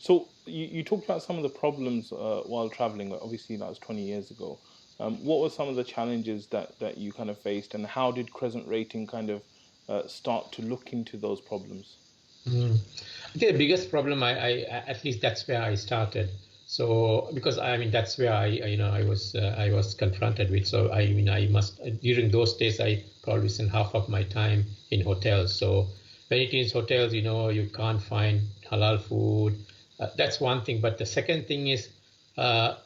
So you talked about some of the problems while traveling. Obviously, that was 20 years ago. What were some of the challenges that you kind of faced, and how did Crescent Rating kind of start to look into those problems? Mm. I think the biggest problem, at least that's where I started. So because I mean that's where I was confronted with. So I mean I must during those days I probably spent half of my time in hotels. So when it is hotels, you can't find halal food. That's one thing. But the second thing is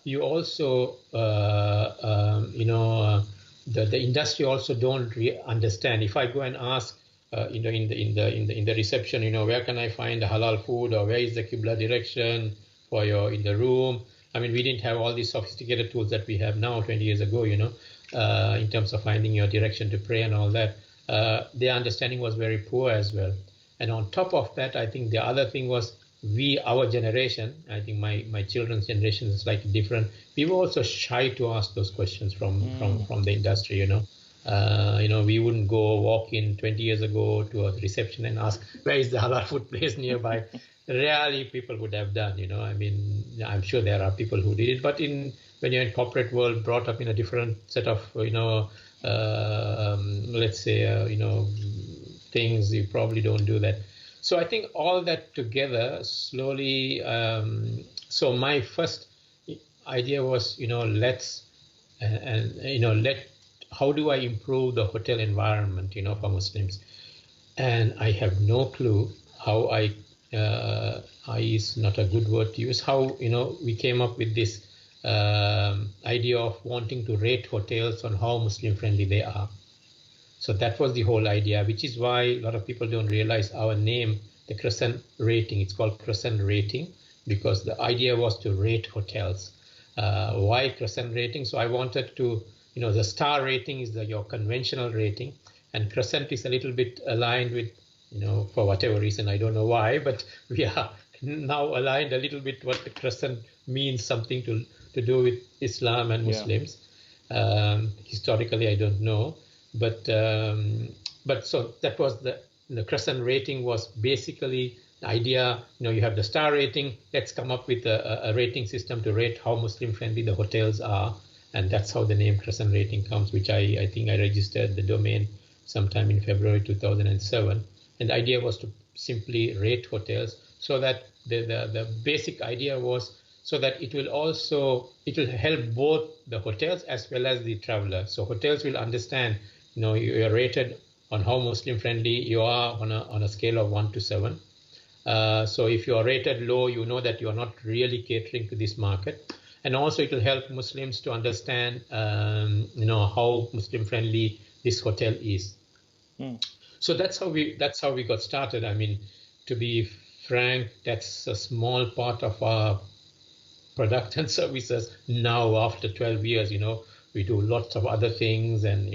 you also the industry also don't understand. If I go and ask in the reception, where can I find the halal food, or where is the qibla direction for your in the room? I mean, we didn't have all these sophisticated tools that we have now 20 years ago, in terms of finding your direction to pray and all that. Their understanding was very poor as well. And on top of that, I think the other thing was our generation, I think my children's generation is slightly different. We were also shy to ask those questions from the industry, we wouldn't go walk in 20 years ago to a reception and ask, where is the halal food place nearby? Rarely people would have done, I mean, I'm sure there are people who did it, but when you're in corporate world, brought up in a different set of, let's say, things, you probably don't do that. So I think all that together slowly, so my first idea was, how do I improve the hotel environment, for Muslims? And I have no clue how I is not a good word to use, how, we came up with this idea of wanting to rate hotels on how Muslim friendly they are. So that was the whole idea, which is why a lot of people don't realize our name, the Crescent Rating. It's called Crescent Rating because the idea was to rate hotels. Why Crescent Rating? So I wanted to, the star rating is your conventional rating, and Crescent is a little bit aligned with, for whatever reason, I don't know why, but we are now aligned a little bit what the Crescent means, something to do with Islam and Muslims. Yeah. Historically, I don't know. But so that was the Crescent Rating was basically the idea. You have the star rating. Let's come up with a rating system to rate how Muslim friendly the hotels are, and that's how the name Crescent Rating comes. Which I think I registered the domain sometime in February 2007. And the idea was to simply rate hotels, so that the basic idea was so that it will help both the hotels as well as the traveler. So hotels will understand. You're rated on how Muslim friendly you are on a scale of 1 to 7. So if you are rated low, you know that you are not really catering to this market. And also it will help Muslims to understand, how Muslim friendly this hotel is. So that's how we got started. I mean, to be frank, that's a small part of our product and services now after 12 years. We do lots of other things, and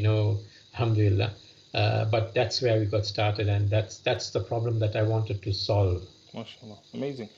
alhamdulillah, but that's where we got started, and that's the problem that I wanted to solve. MashaAllah, amazing.